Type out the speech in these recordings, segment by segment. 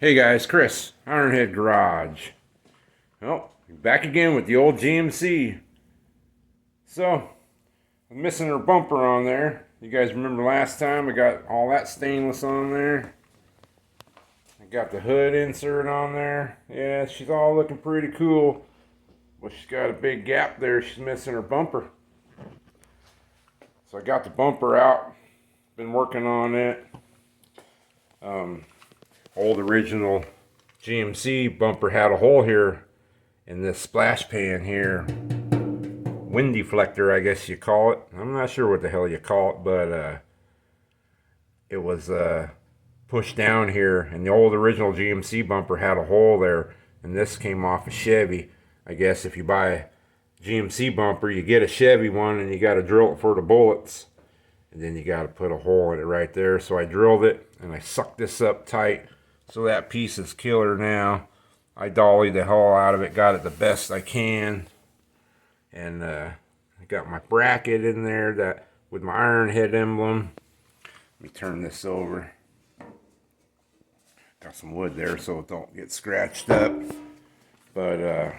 Hey guys, Chris, Ironhead Garage. Well, back again with the old GMC. So, I'm missing her bumper on there. You guys remember last time I got all that stainless on there? I got the hood insert on there. Yeah, she's all looking pretty cool. But she's got a big gap there. She's missing her bumper. So I got the bumper out. Been working on it. Old original GMC bumper had a hole here in this splash pan here. Wind deflector, I guess you call it. I'm not sure what the hell you call it, but it was pushed down here, and the old original GMC bumper had a hole there, and this came off a Chevy. I guess if you buy a GMC bumper, you get a Chevy one, and you got to drill it for the bullets, and then you got to put a hole in it right there. So I drilled it, and I sucked this up tight. So that piece is killer now. I dollied the hell out of it, got it the best I can. And I got my bracket in there that with my Ironhead emblem. Let me turn this over. Got some wood there so it don't get scratched up. But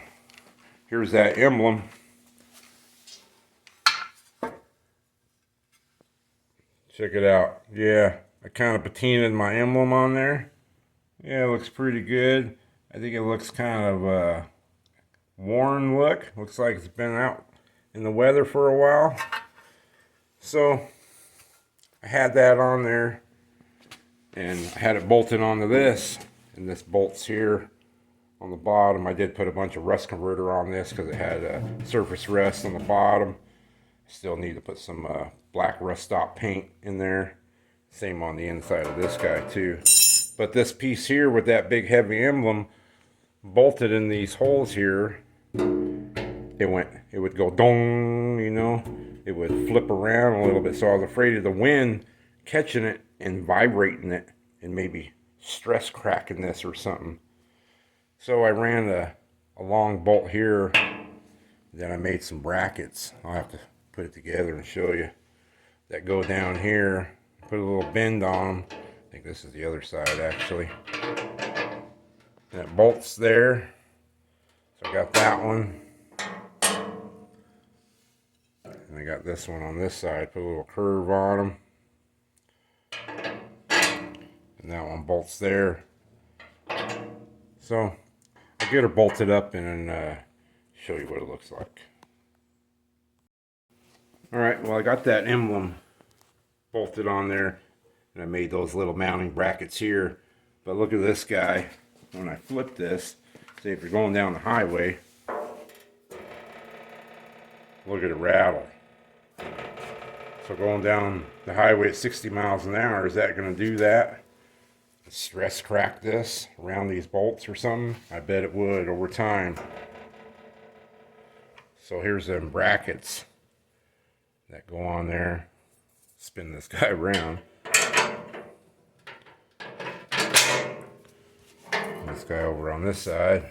here's that emblem. Check it out. Yeah, I kind of patinaed my emblem on there. Yeah, it looks pretty good. I think it looks kind of worn look. Looks like it's been out in the weather for a while. So I had that on there, and I had it bolted onto this, and this bolts here on the bottom. I did put a bunch of rust converter on this because it had surface rust on the bottom. Still need to put some black rust stop paint in there. Same on the inside of this guy too. But this piece here with that big heavy emblem bolted in these holes here, it would go dong, you know, it would flip around a little bit. So I was afraid of the wind catching it and vibrating it and maybe stress cracking this or something. So I ran a long bolt here. Then I made some brackets. I'll have to put it together and show you, that go down here. Put a little bend on them. I think this is the other side actually. And it bolts there. So I got that one. And I got this one on this side. Put a little curve on them. And that one bolts there. So I'll get her bolted up and show you what it looks like. Alright, well I got that emblem bolted on there, and I made those little mounting brackets here. But look at this guy. When I flip this, say if you're going down the highway, look at it rattle. So going down the highway at 60 miles an hour, is that going to do that? Stress crack this around these bolts or something? I bet it would over time. So here's them brackets that go on there. Spin this guy around. This guy over on this side.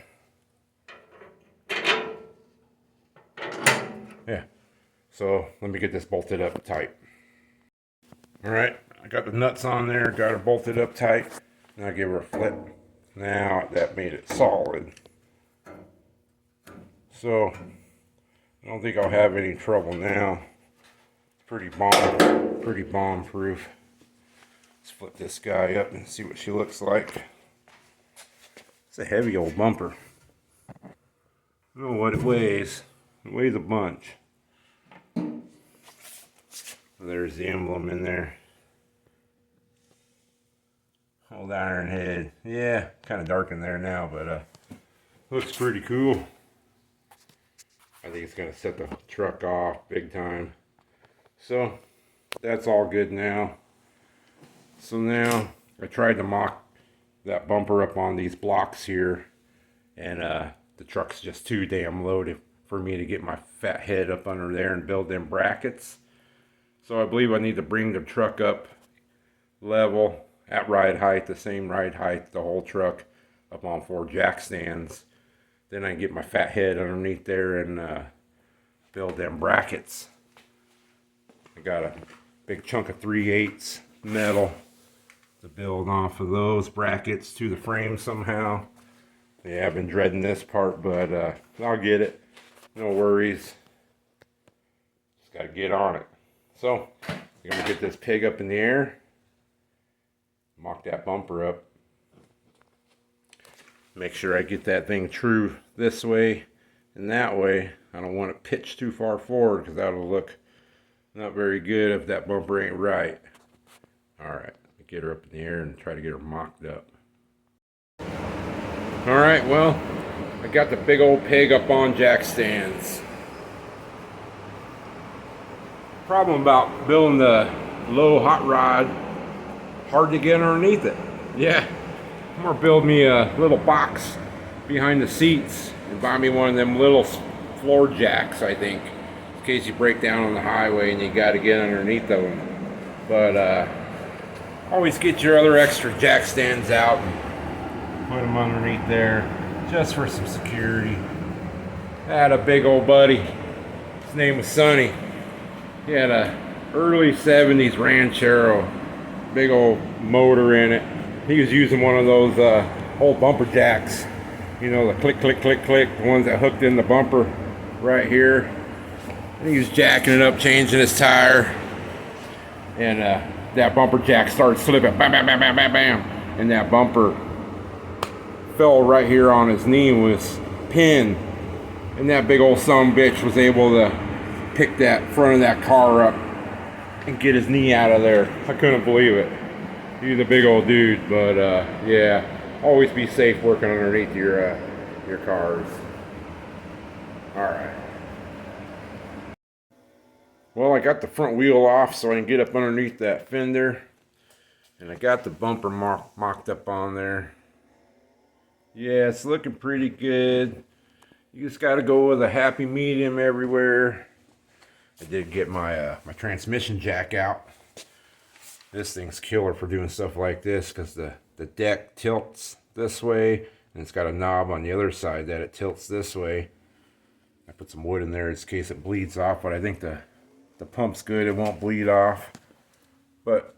Yeah. So let me get this bolted up tight. Alright, I got the nuts on there, got her bolted up tight. Now give her a flip. Now that made it solid. So I don't think I'll have any trouble now. Pretty bomb proof. Let's flip this guy up and see what she looks like. It's a heavy old bumper. I don't know what it weighs. It weighs a bunch. There's the emblem in there. Old Ironhead. Yeah, kind of dark in there now, but looks pretty cool. I think it's gonna set the truck off big time. So that's all good now. So now I tried to mock that bumper up on these blocks here, and the truck's just too damn loaded for me to get my fat head up under there and build them brackets. So I believe I need to bring the truck up level at ride height, the same ride height, the whole truck up on 4 jack stands. Then I can get my fat head underneath there and build them brackets. I got a big chunk of 3/8 metal to build off of those brackets to the frame somehow. Yeah, I've been dreading this part, but I'll get it. No worries. Just got to get on it. So, I'm going to get this pig up in the air. Mock that bumper up. Make sure I get that thing true this way and that way. I don't want it pitched too far forward because that'll look not very good if that bumper ain't right. Alright, get her up in the air and try to get her mocked up. Alright, well, I got the big old pig up on jack stands. Problem about building the low hot rod, hard to get underneath it. Yeah, I'm gonna build me a little box behind the seats and buy me one of them little floor jacks, I think, in case you break down on the highway and you got to get underneath them. But always get your other extra jack stands out and put them underneath there just for some security. I had a big old buddy, his name was Sonny. He had a early 70s Ranchero, big old motor in it. He was using one of those old bumper jacks, you know, the click, click, click, click, the ones that hooked in the bumper right here. And he was jacking it up, changing his tire, and that bumper jack started slipping, bam, bam, bam, bam, bam, bam, and that bumper fell right here on his knee and was pinned, and that big old son of a bitch was able to pick that front of that car up and get his knee out of there. I couldn't believe it. He's a big old dude, but yeah, always be safe working underneath your cars. All right. Well, I got the front wheel off so I can get up underneath that fender, and I got the bumper mocked up on there. Yeah, it's looking pretty good. You just got to go with a happy medium everywhere. I did get my my transmission jack out. This thing's killer for doing stuff like this because the deck tilts this way, and it's got a knob on the other side that it tilts this way. I put some wood in there in case it bleeds off, but I think the pump's good. It won't bleed off. But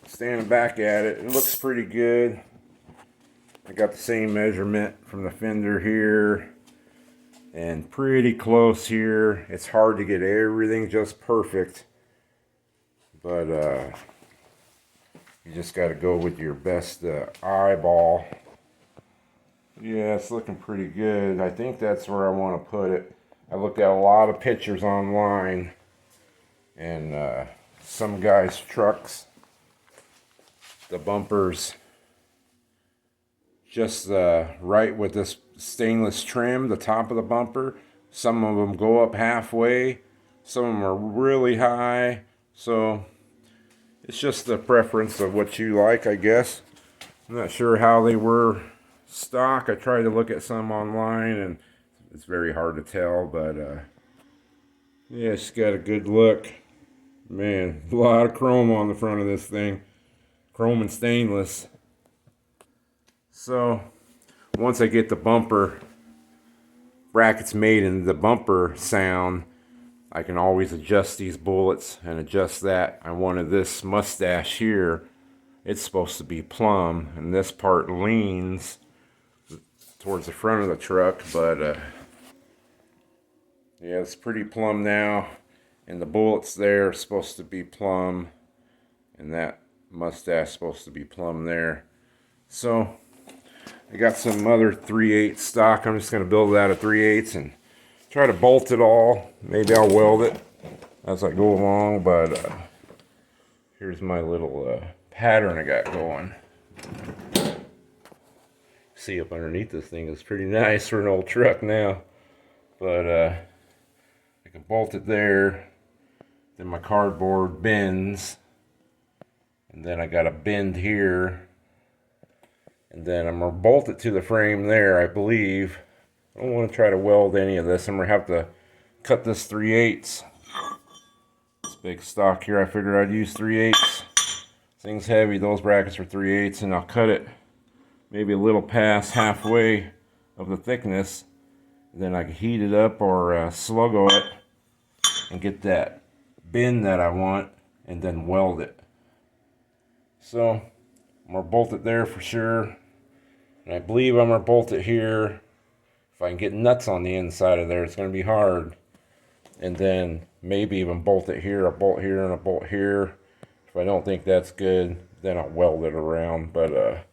standing back at it, it looks pretty good. I got the same measurement from the fender here and pretty close here. It's hard to get everything just perfect, but you just got to go with your best eyeball. Yeah, it's looking pretty good. I think that's where I want to put it. I looked at a lot of pictures online, and some guys' trucks, the bumpers just right with this stainless trim, the top of the bumper. Some of them go up halfway, some of them are really high, so it's just the preference of what you like, I guess. I'm not sure how they were stock. I tried to look at some online and it's very hard to tell, but yeah, it's got a good look. Man, a lot of chrome on the front of this thing. Chrome and stainless. So, once I get the bumper brackets made and the bumper sound, I can always adjust these bullets and adjust that. I wanted this mustache here. It's supposed to be plumb, and this part leans towards the front of the truck, but yeah, it's pretty plumb now. And the bullets there are supposed to be plumb, and that mustache is supposed to be plumb there. So I got some other 3/8 stock. I'm just going to build it out of 3/8 and try to bolt it all. Maybe I'll weld it as I go along, but here's my little pattern I got going. See up underneath this thing is pretty nice for an old truck now, but I can bolt it there. Then my cardboard bends, and then I got a bend here, and then I'm gonna bolt it to the frame there, I believe. I don't want to try to weld any of this. I'm gonna have to cut this 3/8. This big stock here, I figured I'd use 3/8. Thing's heavy. Those brackets are 3/8, and I'll cut it maybe a little past halfway of the thickness. Then I can heat it up or sluggo it and get that bend that I want, and then weld it. So I'm going to bolt it there for sure. And I believe I'm going to bolt it here. If I can get nuts on the inside of there, it's going to be hard. And then maybe even bolt it here, a bolt here, and a bolt here. If I don't think that's good, then I'll weld it around. But,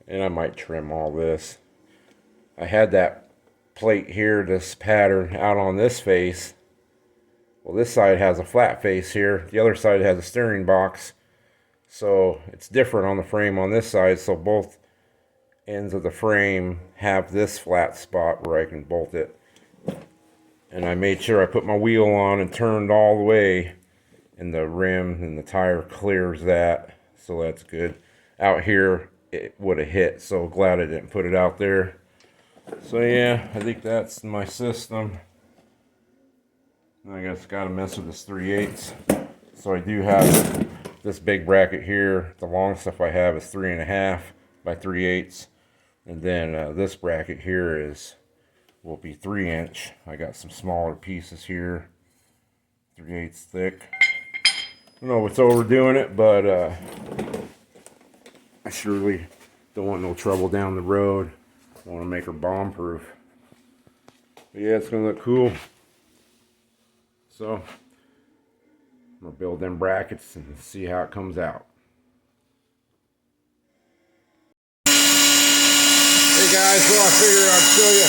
and I might trim all this. I had that plate here, this pattern, out on this face. Well, this side has a flat face here. The other side has a steering box. So it's different on the frame on this side. So both ends of the frame have this flat spot where I can bolt it. And I made sure I put my wheel on and turned all the way. And the rim and the tire clears that. So that's good. Out here, it would have hit. So glad I didn't put it out there. So yeah, I think that's my system. I guess got to mess with this 3/8. So I do have this big bracket here. The long stuff I have is 3.5 by 3/8, and then this bracket here will be 3-inch. I got some smaller pieces here, 3/8 thick. I don't know what's overdoing it, but I surely don't want no trouble down the road. I want to make her bomb proof. But yeah, it's gonna look cool. So I'm gonna build them brackets and see how it comes out. Hey guys, well, I figured I'd show you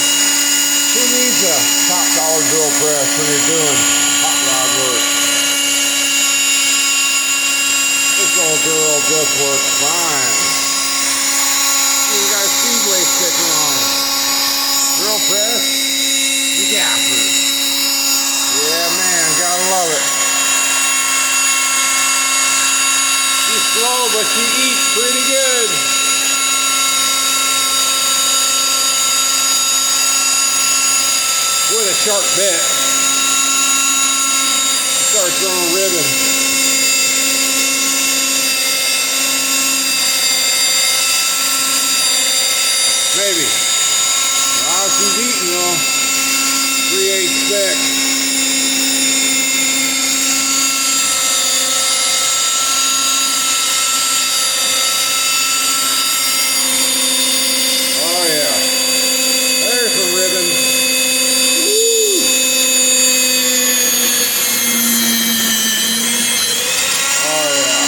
who needs a top dollar drill press when you're doing hot rod work. This old girl just works fine. You got a speedway sticker on it. Drill press, you gappers. Yeah, man, gotta love it. She's slow, but she eats pretty good. With a sharp bit. Start throwing ribbon. Maybe. Wow, she's eating though. 3/8 thick. Oh yeah. There's some ribbon. Woo. Oh yeah.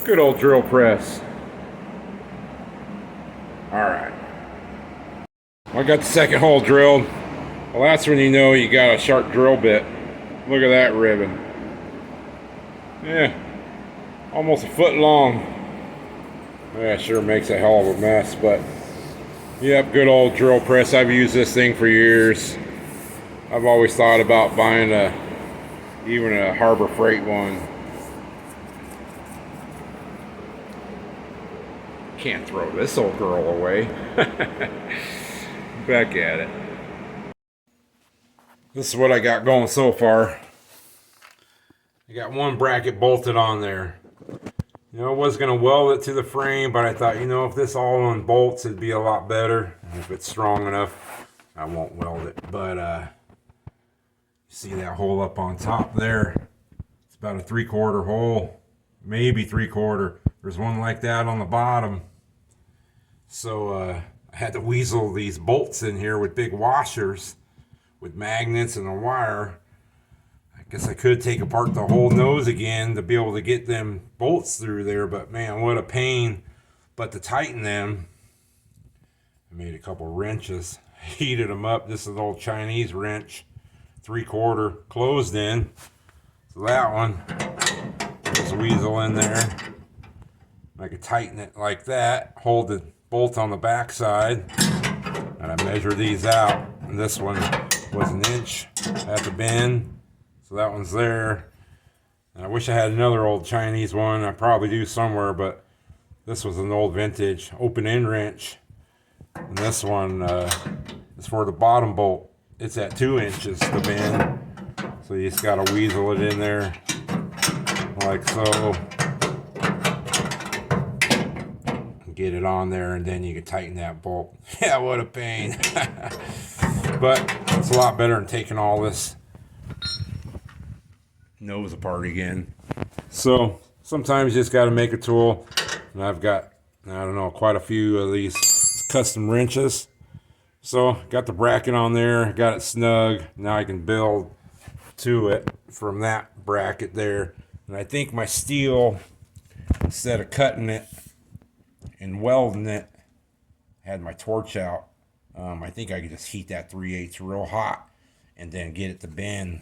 Good old drill press. Alright. I got the second hole drilled. Well, that's when you know you got a sharp drill bit. Look at that ribbon. Yeah. Almost a foot long. Yeah, sure makes a hell of a mess, but yep, good old drill press. I've used this thing for years. I've always thought about buying even a Harbor Freight one. Can't throw this old girl away. Back at it. This is what I got going so far. I got one bracket bolted on there. You know, I was going to weld it to the frame, but I thought, you know, if this all unbolts, it'd be a lot better. If it's strong enough, I won't weld it. But, you see that hole up on top there? It's about a 3/4 hole, maybe 3/4. There's one like that on the bottom. So, I had to weasel these bolts in here with big washers with magnets and a wire. I guess I could take apart the whole nose again to be able to get them bolts through there, but man, what a pain. But to tighten them, I made a couple wrenches, heated them up. This is an old Chinese wrench, 3/4 closed in. So that one, just weasel in there. I could tighten it like that, hold the bolt on the back side, and I measure these out. And this one was 1 inch at the bend, so that one's there. And I wish I had another old Chinese one. I probably do somewhere, but this was an old vintage open end wrench. And this one is for the bottom bolt. It's at 2 inches to bend, so you just gotta weasel it in there like so. Get it on there, and then you can tighten that bolt. Yeah, what a pain. But it's a lot better than taking all this nose apart again. So sometimes you just got to make a tool, and I've got, I don't know, quite a few of these custom wrenches. So got the bracket on there, got it snug. Now I can build to it from that bracket there. And I think my steel, instead of cutting it and welding it, had my torch out. I think I could just heat that 3/8 real hot and then get it to bend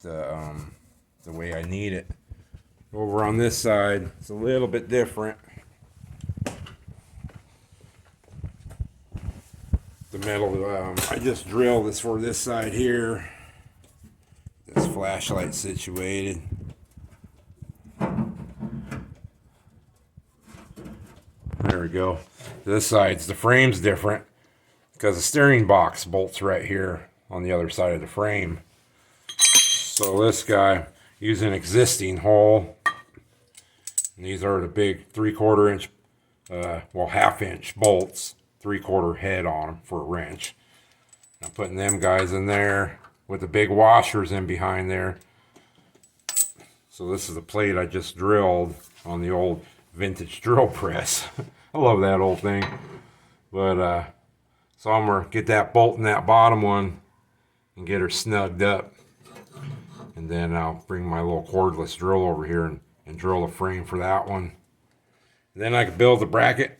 the way I need it. Over on this side, it's a little bit different. The metal, I just drilled this for this side here. This flashlight situated. There we go. This side's, the frame's different because the steering box bolts right here on the other side of the frame. So this guy, using an existing hole. And these are the big 3/4 inch, well, 1/2 inch bolts, 3/4 head on them for a wrench. I'm putting them guys in there with the big washers in behind there. So this is the plate I just drilled on the old vintage drill press. I love that old thing. But so I'm gonna get that bolt in that bottom one and get her snugged up. And then I'll bring my little cordless drill over here and drill a frame for that one. And then I can build the bracket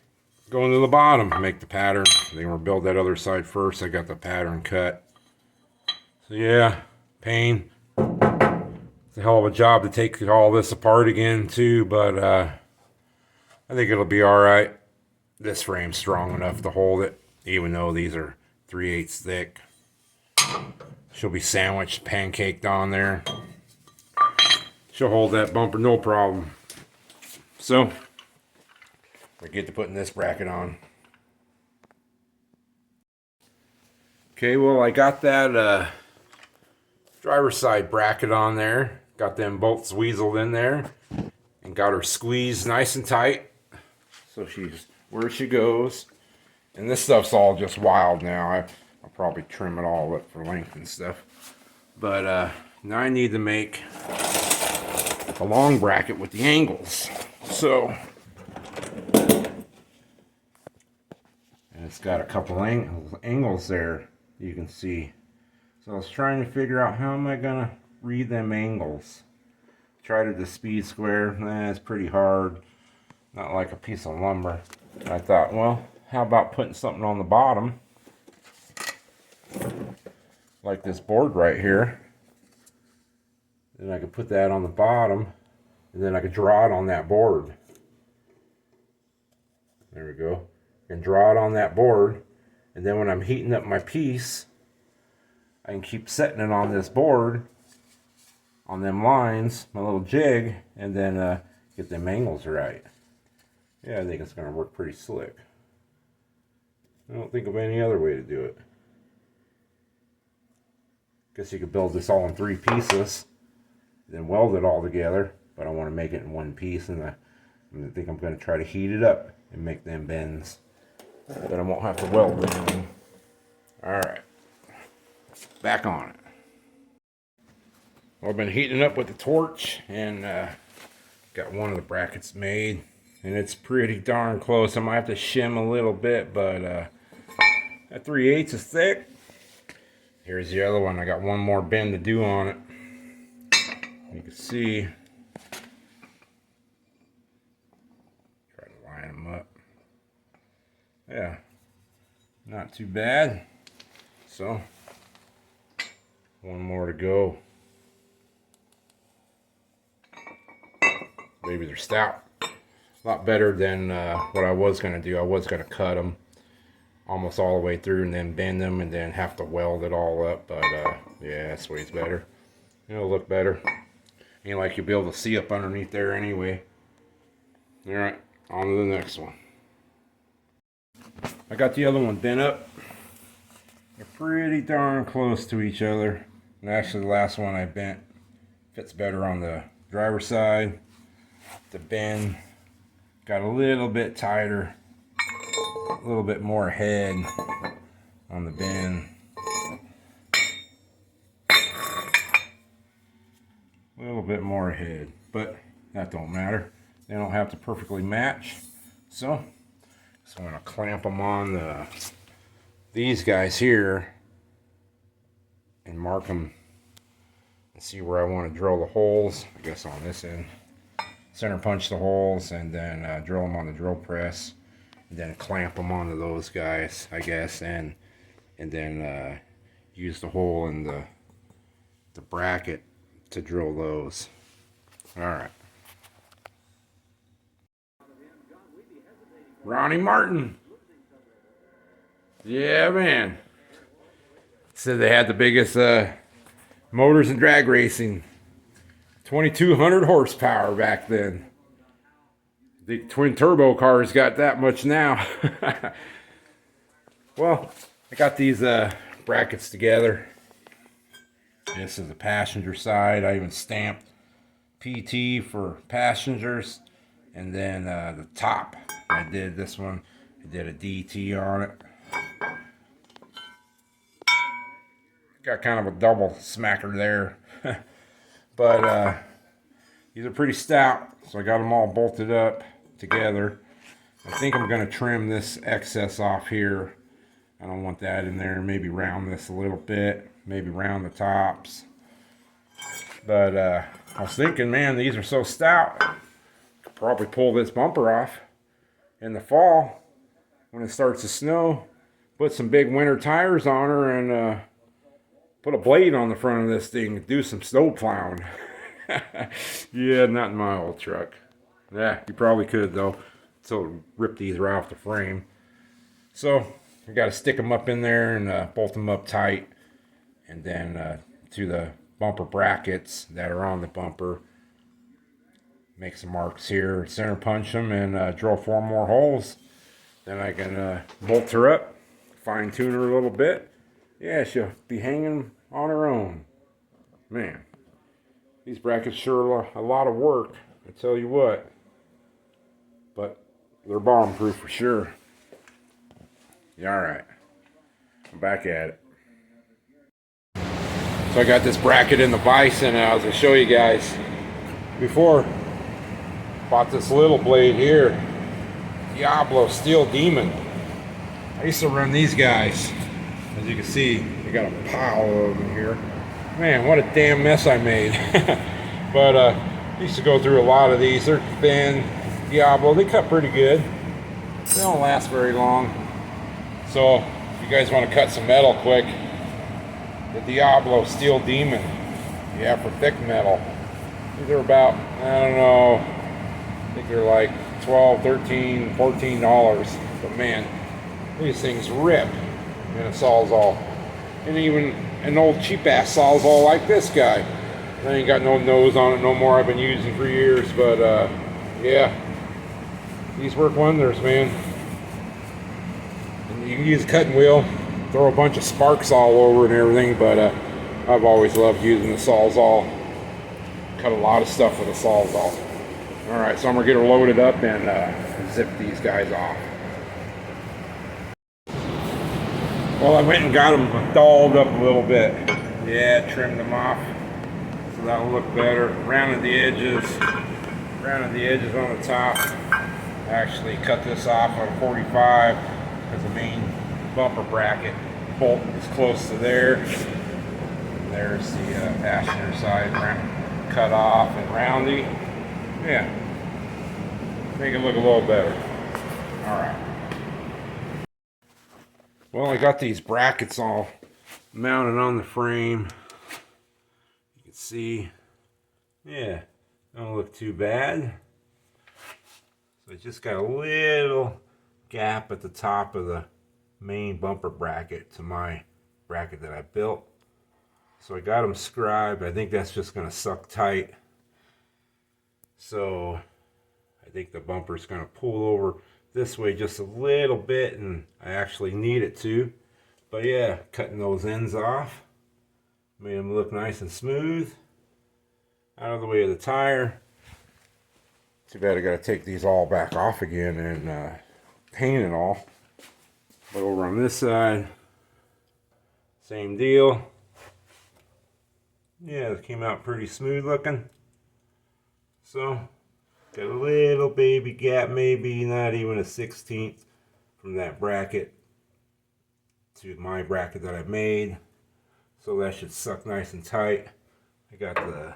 going to the bottom, make the pattern. Then we'll build that other side first. I got the pattern cut. So yeah, pain. It's a hell of a job to take all this apart again too, but I think it'll be all right. This frame's strong enough to hold it, even though these are 3/8 thick. She'll be sandwiched, pancaked on there. She'll hold that bumper no problem. So we get to putting this bracket on. Okay, well, I got that driver's side bracket on there. Got them bolts weaseled in there and got her squeezed nice and tight. So she's where she goes. And this stuff's all just wild now. I'll probably trim it all up for length and stuff. But now I need to make a long bracket with the angles. So, and it's got a couple angles there you can see. So I was trying to figure out how am I gonna read them angles. Tried it the speed square. It's pretty hard. Not like a piece of lumber. I thought, well, how about putting something on the bottom? Like this board right here. Then I could put that on the bottom. And then I could draw it on that board. There we go. And draw it on that board. And then when I'm heating up my piece, I can keep setting it on this board, on them lines, my little jig, and then get them angles right. Yeah, I think it's going to work pretty slick. I don't think of any other way to do it. Guess you could build this all in 3 pieces, then weld it all together, but I want to make it in 1 piece, and I think I'm going to try to heat it up and make them bends. Then I won't have to weld anything. Alright, back on it. Well, I've been heating it up with the torch, and got one of the brackets made, and it's pretty darn close. I might have to shim a little bit, but that 3/8 is thick. Here's the other one. I got one more bend to do on it. You can see. Try to line them up. Yeah, not too bad. So, one more to go. Maybe they're stout. A lot better than what I was going to do. I was going to cut them almost all the way through and then bend them and then have to weld it all up. But yeah, this way's better. It'll look better. Ain't like you'll be able to see up underneath there anyway. Alright, on to the next one. I got the other one bent up. They're pretty darn close to each other. And actually the last one I bent fits better on the driver's side. The bend got a little bit tighter, a little bit more head on the bend. little bit more ahead, but that don't matter. They don't have to perfectly match. So I'm going to clamp them on these guys here and mark them and see where I want to drill the holes. I guess on this end. Center punch the holes and then drill them on the drill press. And then clamp them onto those guys, I guess, and then use the hole in the bracket to drill those. All right. Ronnie Martin. Yeah, man. Said they had the biggest motors in drag racing. 2,200 horsepower back then. The twin turbo cars got that much now. Well, I got these brackets together. This is the passenger side. I even stamped PT for passengers. And then the top, I did this one. I did a DT on it. Got kind of a double smacker there. But these are pretty stout. So I got them all bolted up together. I think I'm going to trim this excess off here. I don't want that in there. Maybe round this a little bit. Maybe round the tops. But I was thinking, man, these are so stout. Could probably pull this bumper off in the fall when it starts to snow. Put some big winter tires on her and put a blade on the front of this thing and do some snow plowing. Yeah, not in my old truck. Yeah, you probably could though. So rip these right off the frame. So you got to stick them up in there and bolt them up tight, and then to the bumper brackets that are on the bumper. Make some marks here, center punch them, and drill 4 more holes. Then I can bolt her up, fine tune her a little bit. Yeah, she'll be hanging on her own. Man, these brackets sure are a lot of work, I tell you what. But they're bomb proof for sure. Yeah, alright. I'm back at it. So I got this bracket in the Bison, and I was going to show you guys before. Bought this little blade here. Diablo Steel Demon. I used to run these guys. As you can see, I got a pile of them here. Man, what a damn mess I made. But I used to go through a lot of these. They're thin. Diablo, they cut pretty good. They don't last very long. So if you guys want to cut some metal quick, the Diablo Steel Demon. Yeah, for thick metal. These are about, I don't know, I think they're like $12, $13, $14. But man, these things rip in a Sawzall. And even an old cheap ass Sawzall like this guy. I ain't got no nose on it no more. I've been using for years, but yeah, these work wonders, man. And you can use a cutting wheel, throw a bunch of sparks all over and everything, but I've always loved using the Sawzall. Cut a lot of stuff with a Sawzall. All right, so I'm gonna get her loaded up and zip these guys off. Well, I went and got them dolled up a little bit. Yeah, trimmed them off so that'll look better. Rounded the edges on the top. Actually cut this off on 45 because the main bumper bracket bolt is close to there. And there's the passenger side cut off and roundy. Yeah, make it look a little better. All right. Well, I got these brackets all mounted on the frame. You can see, yeah, don't look too bad. So I just got a little gap at the top of the main bumper bracket to my bracket that I built. So I got them scribed. I think that's just going to suck tight. So I think the bumper's going to pull over this way just a little bit, and I actually need it to. But yeah, cutting those ends off made them look nice and smooth out of the way of the tire. Too bad I got to take these all back off again and paint it all. But over on this side, same deal. Yeah, it came out pretty smooth looking. So, got a little baby gap, maybe not even a 16th from that bracket to my bracket that I made. So that should suck nice and tight. I got the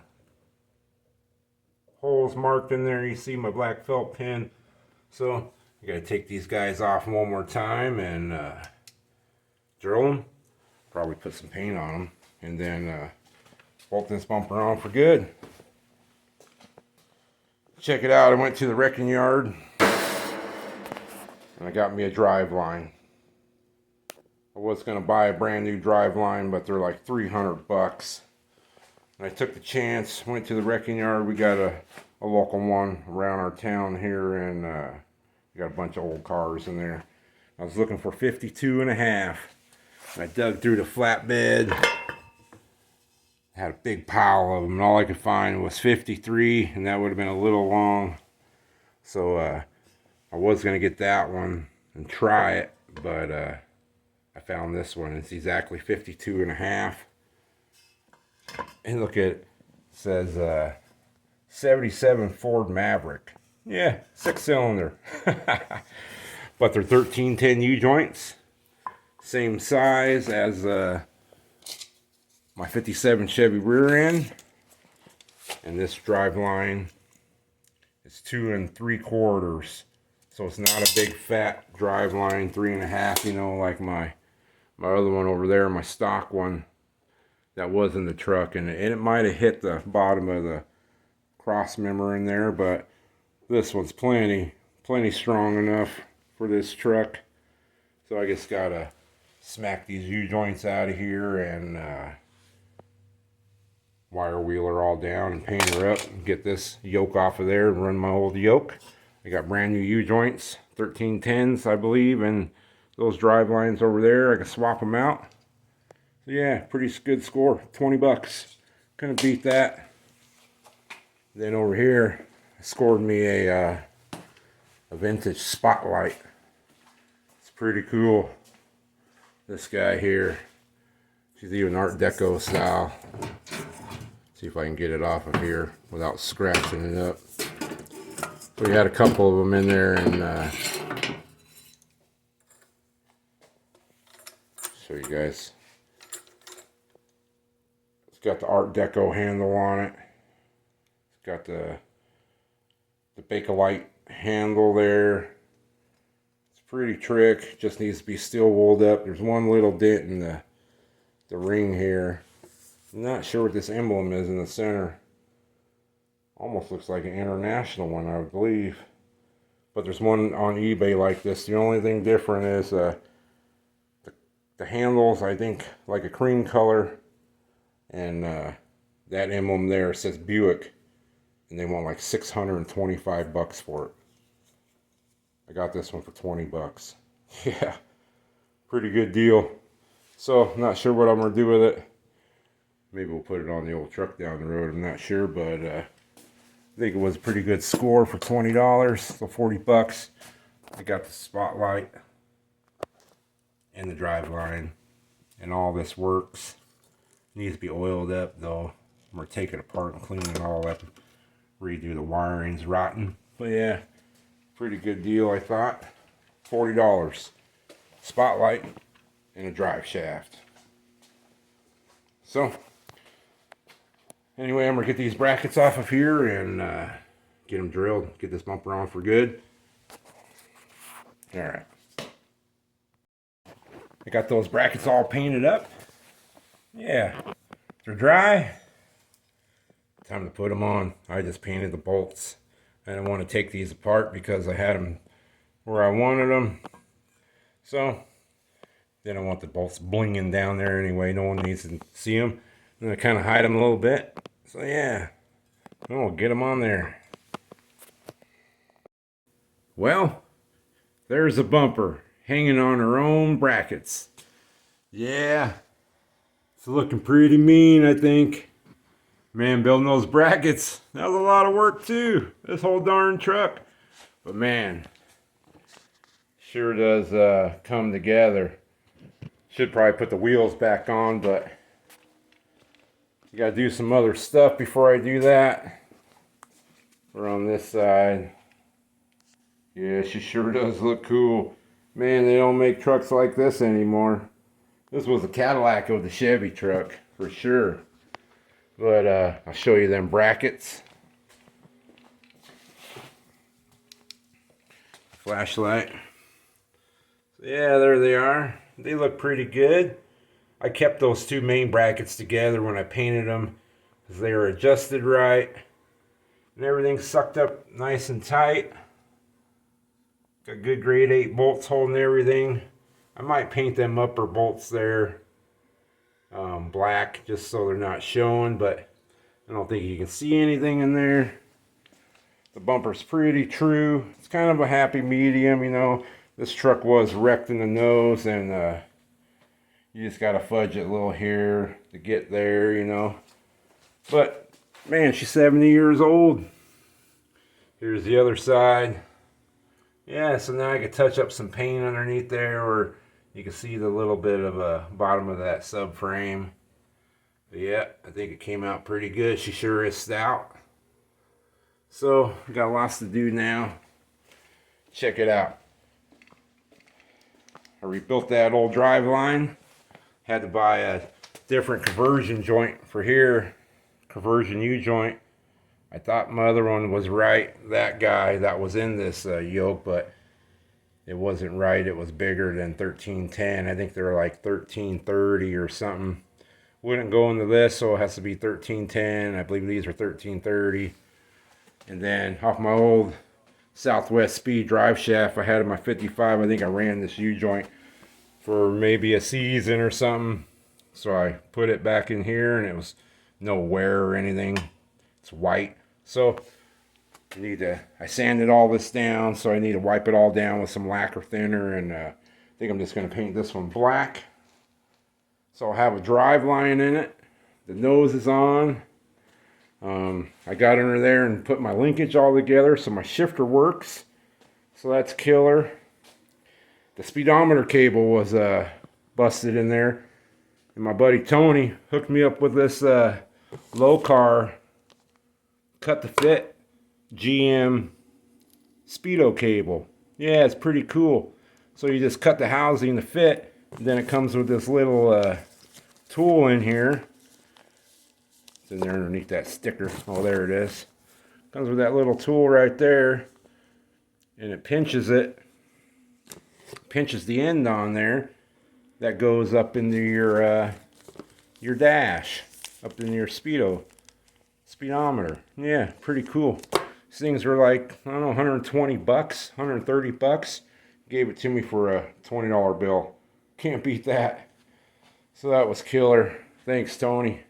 holes marked in there. You see my black felt pin. So I gotta take these guys off one more time and drill them. Probably put some paint on them, and then bolt this bumper on for good. Check it out. I went to the wrecking yard and I got me a DRIVELINE. I was gonna buy a brand new DRIVELINE, but they're like 300 bucks. And I took the chance, went to the wrecking yard. We got a local one around our town here, and we got a bunch of old cars in there. I was looking for 52.5. I dug through the flatbed, had a big pile of them, and all I could find was 53, and that would have been a little long. So I was going to get that one and try it, but I found this one. It's exactly 52.5. And look at it. It says 77 Ford Maverick. Yeah, 6-cylinder. But they're 1310 U-joints. Same size as my 57 Chevy rear end. And this DRIVELINE is 2 3/4. So it's not a big fat DRIVELINE, 3.5, you know, like my other one over there, my stock one that was in the truck. And it might have hit the bottom of the cross member in there, but this one's plenty strong enough for this truck. So I just gotta smack these U-joints out of here and wire wheel her all down and paint her up and get this yoke off of there and run my old yoke. I got brand new U-joints, 1310s I believe, and those DRIVELINEs over there, I can swap them out. So yeah, pretty good score, 20 bucks. Couldn't beat that. Then over here, I scored me a vintage spotlight. It's pretty cool. This guy here, she's even Art Deco style. See if I can get it off of here without scratching it up. So we had a couple of them in there, and show you guys. It's got the Art Deco handle on it. It's got the Bakelite handle there. It's pretty trick. Just needs to be steel wooled up. There's one little dent in the ring here. I'm not sure what this emblem is in the center. Almost looks like an international one, I believe. But there's one on eBay like this. The only thing different is the handles, I think, like a cream color. And that emblem there says Buick. And they want like 625 bucks for it. I got this one for 20 bucks. Yeah, pretty good deal. So, not sure what I'm going to do with it. Maybe we'll put it on the old truck down the road. I'm not sure, but I think it was a pretty good score for $20. So 40 bucks. I got the spotlight and the DRIVELINE, and all this works. Needs to be oiled up though. I'm going to take it apart and clean it all up. Redo the wiring's rotten. But yeah, pretty good deal, I thought. $40. Spotlight and a drive shaft. So, anyway, I'm going to get these brackets off of here and get them drilled. Get this bumper on for good. Alright. I got those brackets all painted up. Yeah. They're dry. Time to put them on. I just painted the bolts. I didn't want to take these apart because I had them where I wanted them. So, they don't want the bolts blinging down there anyway. No one needs to see them. And I kind of hide them a little bit. So yeah, we'll get them on there. Well, there's a bumper hanging on her own brackets. Yeah, it's looking pretty mean, I think. Man, building those brackets, that was a lot of work too. This whole darn truck. But man, sure does come together. Should probably put the wheels back on, but you gotta do some other stuff before I do that. Or on this side. Yeah, she sure does look cool. Man, they don't make trucks like this anymore. This was a Cadillac of the Chevy truck, for sure. But I'll show you them brackets. Flashlight. So yeah, there they are. They look pretty good. I kept those two main brackets together when I painted them because they were adjusted right. And everything sucked up nice and tight. Got good grade 8 bolts holding everything. I might paint them upper bolts there black just so they're not showing, but I don't think you can see anything in there. The bumper's pretty true. It's kind of a happy medium, you know. This truck was wrecked in the nose, and you just gotta fudge it a little here to get there, you know. But man, she's 70 years old. Here's the other side. Yeah, so now I can touch up some paint underneath there, or you can see the little bit of a bottom of that subframe. But yeah, I think it came out pretty good. She sure is stout. So, got lots to do now. Check it out. I rebuilt that old DRIVELINE. Had to buy a different conversion joint for here. Conversion U-joint. I thought my other one was right. That guy that was in this yoke, but it wasn't right. It was bigger than 1310. I think they were like 1330 or something. Wouldn't go into this, so it has to be 1310. I believe these are 1330. And then off my old Southwest Speed drive shaft I had in my 55, I think I ran this U-joint for maybe a season or something. So I put it back in here, and it was no wear or anything. It's white. So I sanded all this down, so I need to wipe it all down with some lacquer thinner, and I think I'm just going to paint this one black. So I'll have a DRIVELINE in it. The nose is on. I got under there and put my linkage all together so my shifter works. So that's killer. The speedometer cable was busted in there. And my buddy Tony hooked me up with this low car cut to fit GM speedo cable. Yeah, it's pretty cool. So you just cut the housing to fit, and then it comes with this little tool in here. It's in there underneath that sticker. Oh, there it is. Comes with that little tool right there, and it pinches it. Pinches the end on there. That goes up into your dash, up into your speedometer. Yeah, pretty cool. These things were like, I don't know, 120 bucks, 130 bucks. Gave it to me for a $20 bill. Can't beat that. So that was killer. Thanks, Tony.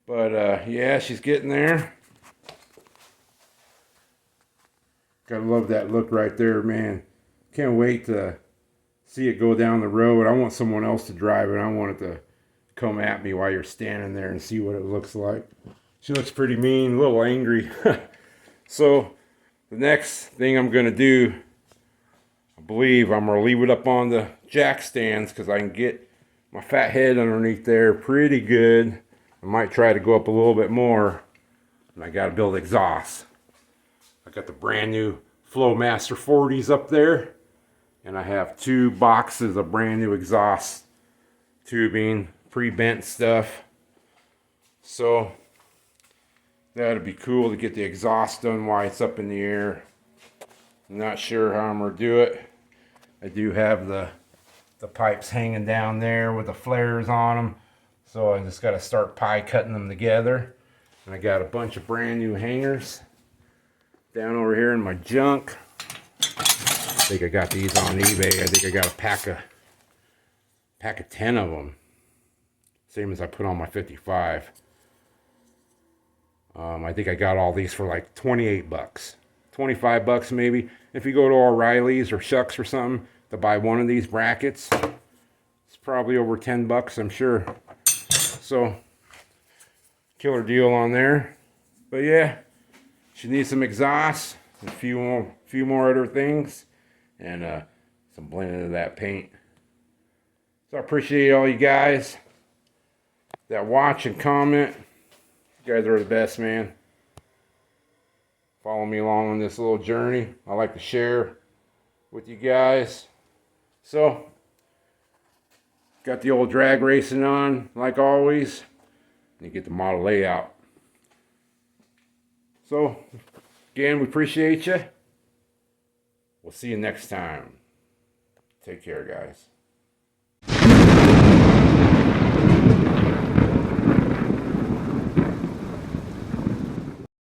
But yeah, she's getting there. Gotta love that look right there, man. Can't wait to see it go down the road. I want someone else to drive it. I want it to come at me while you're standing there and see what it looks like. She looks pretty mean, a little angry. So the next thing I'm gonna do, I believe I'm gonna leave it up on the jack stands because I can get my fat head underneath there pretty good. I might try to go up a little bit more, and I gotta build exhaust. I got the brand new Flowmaster 40s up there, and I have 2 boxes of brand new exhaust tubing, pre-bent stuff. So that'd be cool to get the exhaust done while it's up in the air. I'm not sure how I'm gonna do it. I do have the pipes hanging down there with the flares on them, so I just got to start pie cutting them together. And I got a bunch of brand new hangers down over here in my junk. I think I got these on eBay. I think I got a pack of 10 of them, same as I put on my 55. I think I got all these for like 28 bucks, 25 bucks maybe. If you go to O'Reilly's or Shucks or something to buy one of these brackets, it's probably over 10 bucks, I'm sure. So killer deal on there. But yeah, she needs some exhaust, and a few more other things, and some blending of that paint. So I appreciate all you guys that watch and comment. You guys are the best, man. follow me along on this little journey. I like to share with you guys. So, got the old drag racing on, like always. And you get the model layout. So, again, we appreciate you. We'll see you next time. Take care, guys.